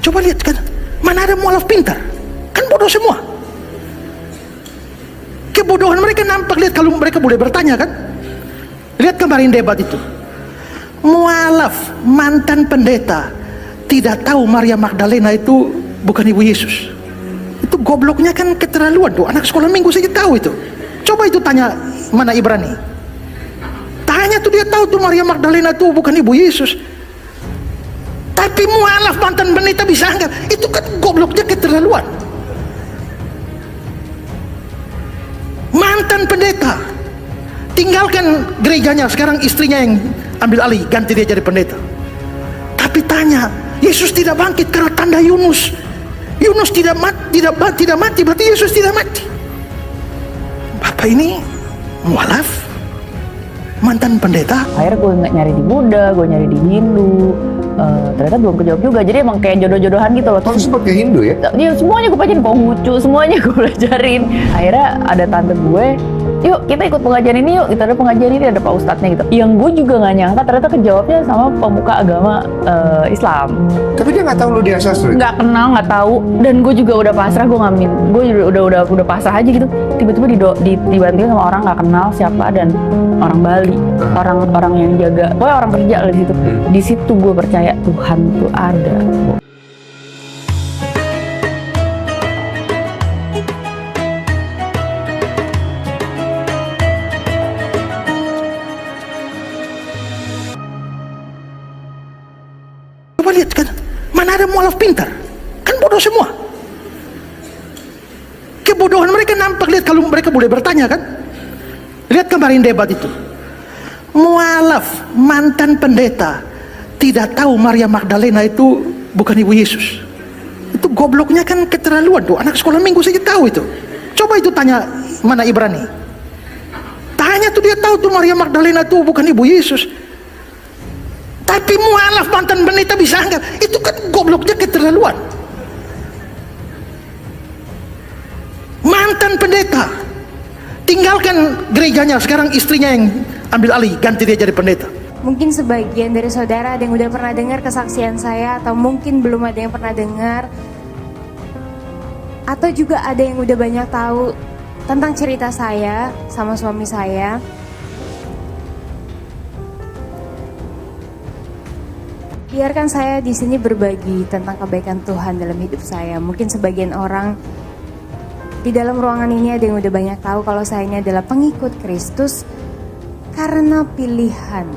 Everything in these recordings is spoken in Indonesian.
Coba lihat kan, mana ada mualaf pintar? Kan bodoh semua. Kebodohan mereka nampak, lihat kalau mereka boleh bertanya kan. Lihat kemarin debat itu. Mualaf mantan pendeta tidak tahu Maria Magdalena itu bukan ibu Yesus. Itu gobloknya kan keterlaluan tuh. Anak sekolah minggu saja tahu itu. Coba itu tanya mana Ibrani. Tanya tuh, dia tahu tuh Maria Magdalena itu bukan ibu Yesus. Tapi mualaf mantan pendeta bisa anggap itu kan gobloknya keterlaluan. Mantan pendeta tinggalkan gerejanya, sekarang istrinya yang ambil alih, ganti dia jadi pendeta. Tapi tanya, Yesus tidak bangkit karena tanda Yunus. Yunus tidak mati, berarti Yesus tidak mati. Bapak ini mualaf mantan pendeta. Akhirnya gue nggak nyari di Buddha, gue nyari di Hindu. Ternyata belum kejawab juga. Jadi emang kayak jodoh-jodohan gitu loh. Terus pakai Hindu ya? Iya, semuanya gue pelajarin, Konghucu, semuanya gue pelajarin. Akhirnya ada tante gue, yuk kita ikut pengajian ini yuk. Kita ada pengajian ini, ada pak ustadznya gitu. Yang gue juga nggak nyangka ternyata kejawabnya sama pemuka agama Islam. Tapi dia nggak tahu lu dia sastra. Nggak kenal, nggak tahu. Dan gue juga udah pasrah, gue ngamin. Gue udah pasrah aja gitu. Tiba-tiba dibantuin sama orang nggak kenal siapa, dan orang Bali, orang yang jaga, pokoknya orang kerja di situ. Di situ gue percaya Tuhan tuh ada. Coba lihat kan, mana ada mualaf pintar? Kan bodoh semua. Kebodohan mereka nampak, lihat kalau mereka boleh bertanya kan. Lihat kemarin debat itu. Mualaf mantan pendeta tidak tahu Maria Magdalena itu bukan ibu Yesus. Itu gobloknya kan keterlaluan tuh. Anak sekolah minggu saja tahu itu. Coba itu tanya mana Ibrani. Tanya tuh, dia tahu tuh Maria Magdalena itu bukan ibu Yesus. Tapi mualaf mantan pendeta bisa anggap itu kan gobloknya keterlaluan. Mantan pendeta tinggalkan gerejanya, sekarang istrinya yang ambil alih, ganti dia jadi pendeta. Mungkin sebagian dari saudara ada yang udah pernah dengar kesaksian saya, atau mungkin belum ada yang pernah dengar, atau juga ada yang udah banyak tahu tentang cerita saya sama suami saya. Biarkan saya di sini berbagi tentang kebaikan Tuhan dalam hidup saya. Mungkin sebagian orang di dalam ruangan ini ada yang udah banyak tahu kalau saya ini adalah pengikut Kristus karena pilihan.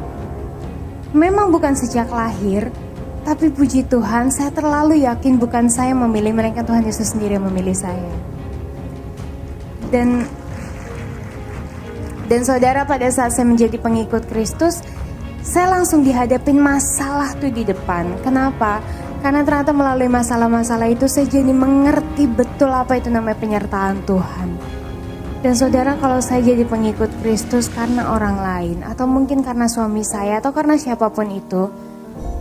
Memang bukan sejak lahir, tapi puji Tuhan saya terlalu yakin bukan saya memilih, melainkan Tuhan Yesus sendiri yang memilih saya. Dan saudara, pada saat saya menjadi pengikut Kristus, saya langsung dihadapin masalah tuh di depan. Kenapa? Karena ternyata melalui masalah-masalah itu saya jadi mengerti betul apa itu namanya penyertaan Tuhan. Dan saudara, kalau saya jadi pengikut Kristus karena orang lain, atau mungkin karena suami saya, atau karena siapapun itu,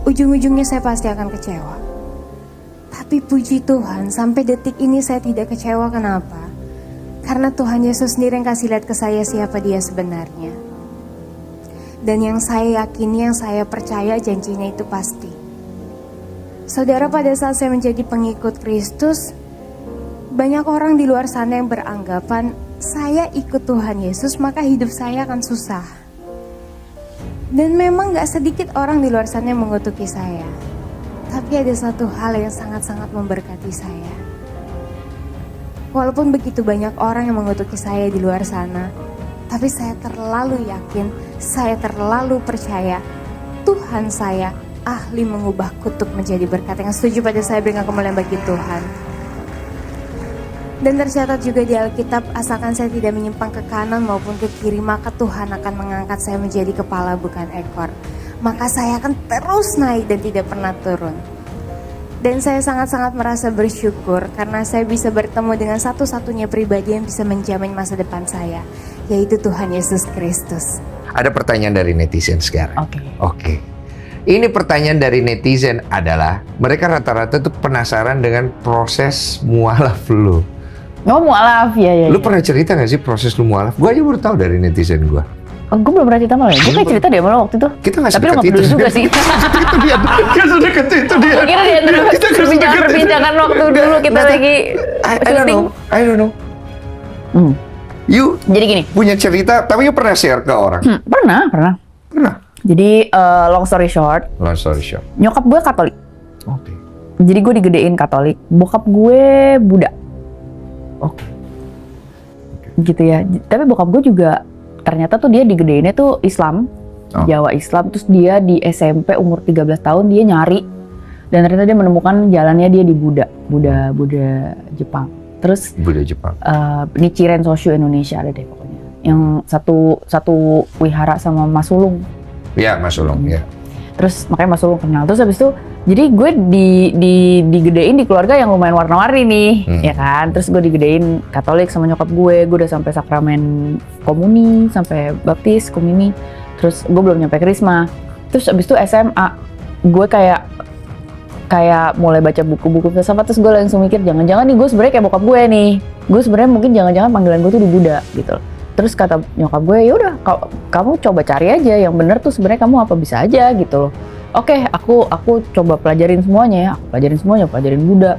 ujung-ujungnya saya pasti akan kecewa. Tapi puji Tuhan, sampai detik ini saya tidak kecewa. Kenapa? Karena Tuhan Yesus sendiri yang kasih lihat ke saya siapa dia sebenarnya. Dan yang saya yakini, yang saya percaya, janjinya itu pasti. Saudara, pada saat saya menjadi pengikut Kristus, banyak orang di luar sana yang beranggapan saya ikut Tuhan Yesus maka hidup saya akan susah. Dan memang gak sedikit orang di luar sana yang mengutuki saya. Tapi ada satu hal yang sangat-sangat memberkati saya. Walaupun begitu banyak orang yang mengutuki saya di luar sana, tapi saya terlalu yakin, saya terlalu percaya Tuhan saya ahli mengubah kutuk menjadi berkat. Yang setuju pada saya, berikan kemuliaan bagi Tuhan. Dan tercatat juga di Alkitab, asalkan saya tidak menyimpang ke kanan maupun ke kiri, maka Tuhan akan mengangkat saya menjadi kepala bukan ekor. Maka saya akan terus naik dan tidak pernah turun. Dan saya sangat-sangat merasa bersyukur karena saya bisa bertemu dengan satu-satunya pribadi yang bisa menjamin masa depan saya, yaitu Tuhan Yesus Kristus. Ada pertanyaan dari netizen sekarang. Oke. Ini pertanyaan dari netizen adalah, mereka rata-rata tuh penasaran dengan proses mualaf lu. Oh, mualaf, ya. Lu pernah cerita gak sih proses lu mualaf? Gue aja baru tahu dari netizen gue. Oh, gue belum pernah cerita malah ya. Gue kayak cerita deh malah waktu itu. Kita nggak Tapi lo sedekat nggak peduli itu. juga sih. Itu dia. Kan sedekat itu dia. Kira di antara Kita nggak sedekat itu. perbincangan waktu dulu kita Nggak, lagi I don't know. I don't know. You Jadi gini, punya cerita, tapi you pernah share ke orang? pernah. Pernah. Jadi long story short, Long story short. nyokap gue Katolik. Oke. Jadi gue digedein Katolik, bokap gue Buddha. Oke. Gitu ya. Tapi bokap gue juga ternyata tuh dia digedeinnya tuh Islam, Oh. Jawa Islam. Terus dia di SMP umur 13 tahun dia nyari dan ternyata dia menemukan jalannya dia di Buddha Jepang. Terus Budaya Jepang. Nichiren Shoshu Indonesia ada deh pokoknya. Yang satu wihara sama Mas Sulung. Ya, Mas Ulung, ya. Terus makanya Mas Sulung kenal. Terus habis itu jadi gue digedein di keluarga yang lumayan warna-warni nih, ya kan. Terus gue digedein Katolik sama nyokap gue udah sampai sakramen komuni, sampai baptis, komuni. Terus gue belum nyampe krisma. Terus habis itu SMA, gue kayak mulai baca buku-buku filsafat. Terus gue langsung mikir jangan-jangan nih gue sebenarnya kayak bokap gue nih. Gue sebenarnya mungkin jangan-jangan panggilan gue tuh di Buddha gitu. Terus kata nyokap gue, ya udah kamu coba cari aja yang bener tuh sebenarnya kamu apa bisa aja gitu loh. Oke, aku coba pelajarin semuanya ya. Aku pelajarin Buddha.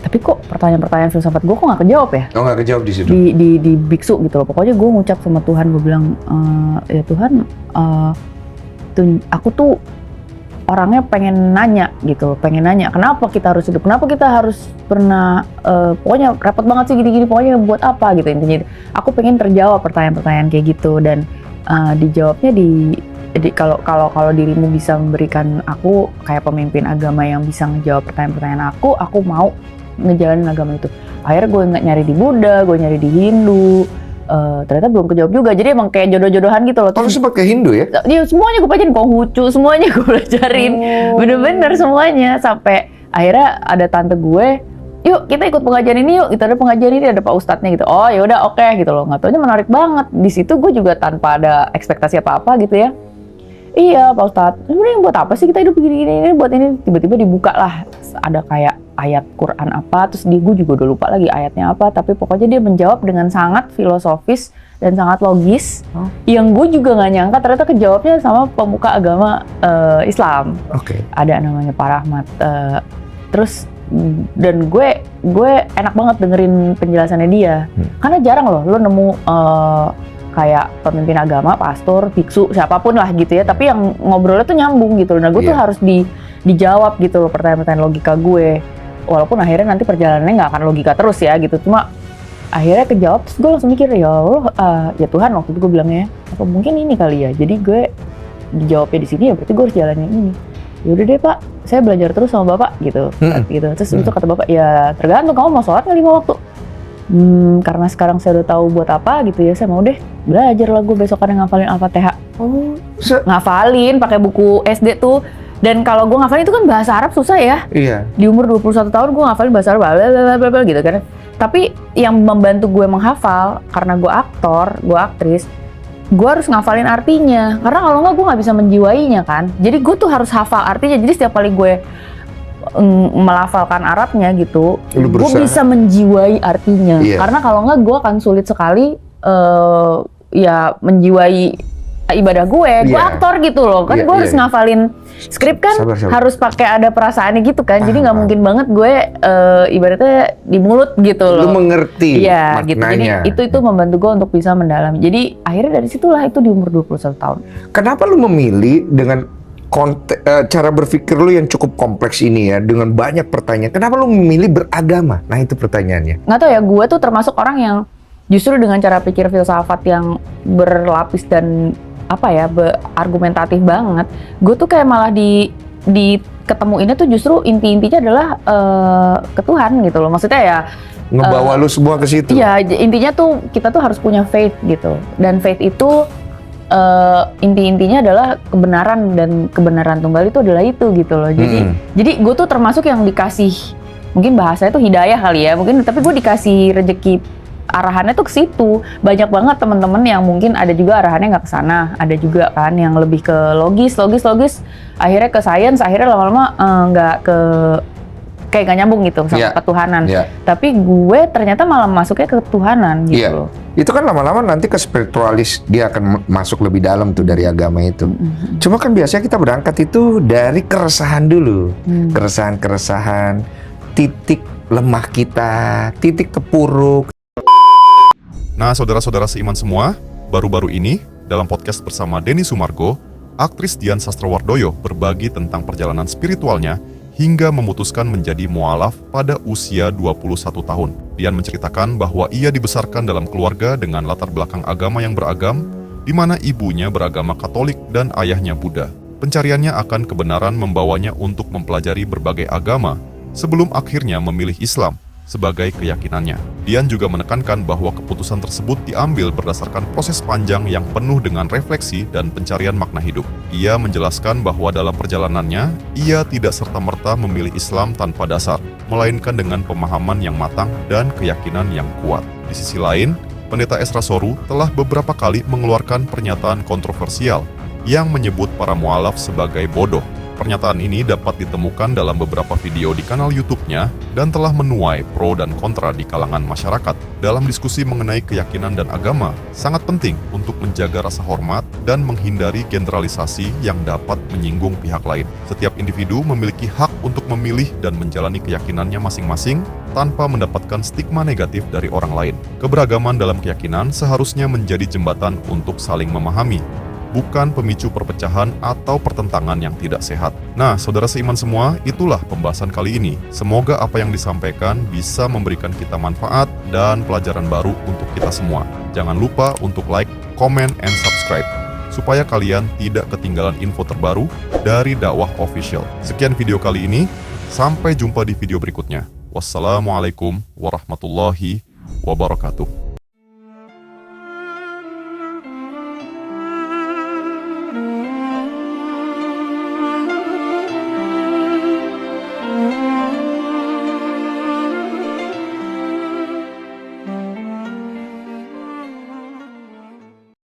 Tapi kok pertanyaan-pertanyaan filsafat gue kok nggak kejawab ya? Oh, nggak kejawab di situ? Di biksu gitu loh. Pokoknya gue ngucap sama Tuhan, gue bilang, ya Tuhan, aku tuh orangnya pengen nanya gitu, kenapa kita harus hidup, kenapa kita harus pernah, pokoknya repot banget sih gini-gini, pokoknya buat apa gitu intinya. Aku pengen terjawab pertanyaan-pertanyaan kayak gitu dan dijawabnya jadi kalau dirimu bisa memberikan aku kayak pemimpin agama yang bisa ngejawab pertanyaan-pertanyaan aku mau ngejalanin agama itu. Akhirnya gue nyari di Buddha, gue nyari di Hindu. Ternyata belum kejawab juga, jadi emang kayak jodoh-jodohan gitu loh. Oh, lu sempat ke Hindu ya? Ya semuanya gue pelajarin, Konghucu semuanya gue pelajarin, bener-bener semuanya. Sampai akhirnya ada tante gue, yuk kita ikut pengajian ini yuk, kita ada pengajian ini ada pak ustadznya gitu. Oh ya udah oke gitu loh, nggak taunya menarik banget. Di situ gue juga tanpa ada ekspektasi apa-apa gitu ya. Iya pak ustadz, sebenarnya buat apa sih kita hidup begini-gini, buat ini. Tiba-tiba dibuka lah, ada kayak ayat Quran apa, terus gue juga udah lupa lagi ayatnya apa, tapi pokoknya dia menjawab dengan sangat filosofis dan sangat logis, yang gue juga nggak nyangka ternyata kejawabnya sama pemuka agama Islam. Oke. Ada namanya Pak Rahmat. Terus dan gue enak banget dengerin penjelasannya dia, karena jarang loh lo nemu kayak pemimpin agama, pastor, biksu, siapapun lah gitu ya, tapi yang ngobrolnya tuh nyambung gitu. Nah gue tuh harus dijawab gitu loh pertanyaan-pertanyaan logika gue. Walaupun akhirnya nanti perjalanannya nggak akan logika terus ya gitu, cuma akhirnya kejawab. Terus gue langsung mikir, ya Allah, ya Tuhan, waktu itu gue bilangnya apa mungkin ini kali ya, jadi gue dijawabnya di sini ya berarti gue harus jalanin ini. Ya udah deh pak, saya belajar terus sama bapak gitu. Gitu. Terus itu kata bapak, ya tergantung kamu mau sholat nggak 5 waktu. Karena sekarang saya udah tahu buat apa gitu ya, saya mau deh belajar lah gue besokannya ngafalin Al-Fatihah. Ngafalin pakai buku SD tuh. Dan kalau gue ngafalin itu kan bahasa Arab susah ya. Iya. Di umur 21 tahun gue ngafalin bahasa Arab blablabla gitu kan. Tapi yang membantu gue menghafal, karena gue aktor, gue aktris, gue harus ngafalin artinya. Karena kalau nggak gue nggak bisa menjiwainya kan. Jadi gue tuh harus hafal artinya. Jadi setiap kali gue melafalkan Arabnya gitu, gue bisa menjiwai artinya. Iya. Karena kalau nggak gue akan sulit sekali ya menjiwai ibadah gue. Gue aktor gitu loh kan, gue harus ngafalin skrip kan, harus pakai ada perasaannya gitu kan. Jadi nggak mungkin banget gue ibaratnya di mulut gitu loh. Lu mengerti maknanya. Gitu. Jadi itu membantu gue untuk bisa mendalami. Jadi akhirnya dari situlah itu di umur 21 tahun. Kenapa lu memilih dengan cara berpikir lu yang cukup kompleks ini ya, dengan banyak pertanyaan, kenapa lu memilih beragama? Nah itu pertanyaannya. Nggak tahu ya, gue tuh termasuk orang yang justru dengan cara pikir filsafat yang berlapis dan argumentatif banget, gue tuh kayak malah di ketemuinnya tuh justru intinya adalah ke Tuhan gitu loh. Maksudnya ya ngebawa lu semua ke situ. Iya, intinya tuh kita tuh harus punya faith gitu. Dan faith itu intinya adalah kebenaran, dan kebenaran tunggal itu adalah itu gitu loh. Jadi gue tuh termasuk yang dikasih, mungkin bahasanya tuh hidayah kali ya, mungkin, tapi gue dikasih rezeki arahannya tuh ke situ. Banyak banget teman-teman yang mungkin ada juga arahannya nggak ke sana, ada juga kan yang lebih ke logis, akhirnya ke science, akhirnya lama-lama nggak ke kayak nggak nyambung gitu sama ketuhanan. Tapi gue ternyata malah masuknya ke ketuhanan gitu loh. Itu kan lama-lama nanti ke spiritualis, dia akan masuk lebih dalam tuh dari agama itu. Cuma kan biasanya kita berangkat itu dari keresahan dulu. Keresahan-keresahan, titik lemah kita, titik terpuruk. Nah, saudara-saudara seiman semua, baru-baru ini dalam podcast bersama Denny Sumargo, aktris Dian Sastrowardoyo berbagi tentang perjalanan spiritualnya hingga memutuskan menjadi mualaf pada usia 21 tahun. Dian menceritakan bahwa ia dibesarkan dalam keluarga dengan latar belakang agama yang beragam, di mana ibunya beragama Katolik dan ayahnya Buddha. Pencariannya akan kebenaran membawanya untuk mempelajari berbagai agama sebelum akhirnya memilih Islam sebagai keyakinannya. Dian juga menekankan bahwa keputusan tersebut diambil berdasarkan proses panjang yang penuh dengan refleksi dan pencarian makna hidup. Ia menjelaskan bahwa dalam perjalanannya, ia tidak serta-merta memilih Islam tanpa dasar, melainkan dengan pemahaman yang matang dan keyakinan yang kuat. Di sisi lain, Pendeta Esra Soru telah beberapa kali mengeluarkan pernyataan kontroversial yang menyebut para mualaf sebagai bodoh. Pernyataan ini dapat ditemukan dalam beberapa video di kanal YouTube-nya dan telah menuai pro dan kontra di kalangan masyarakat. Dalam diskusi mengenai keyakinan dan agama, sangat penting untuk menjaga rasa hormat dan menghindari generalisasi yang dapat menyinggung pihak lain. Setiap individu memiliki hak untuk memilih dan menjalani keyakinannya masing-masing tanpa mendapatkan stigma negatif dari orang lain. Keberagaman dalam keyakinan seharusnya menjadi jembatan untuk saling memahami, bukan pemicu perpecahan atau pertentangan yang tidak sehat. Nah, saudara seiman semua, itulah pembahasan kali ini. Semoga apa yang disampaikan bisa memberikan kita manfaat dan pelajaran baru untuk kita semua. Jangan lupa untuk like, comment, and subscribe, supaya kalian tidak ketinggalan info terbaru dari Dakwah Official. Sekian video kali ini, sampai jumpa di video berikutnya. Wassalamualaikum warahmatullahi wabarakatuh.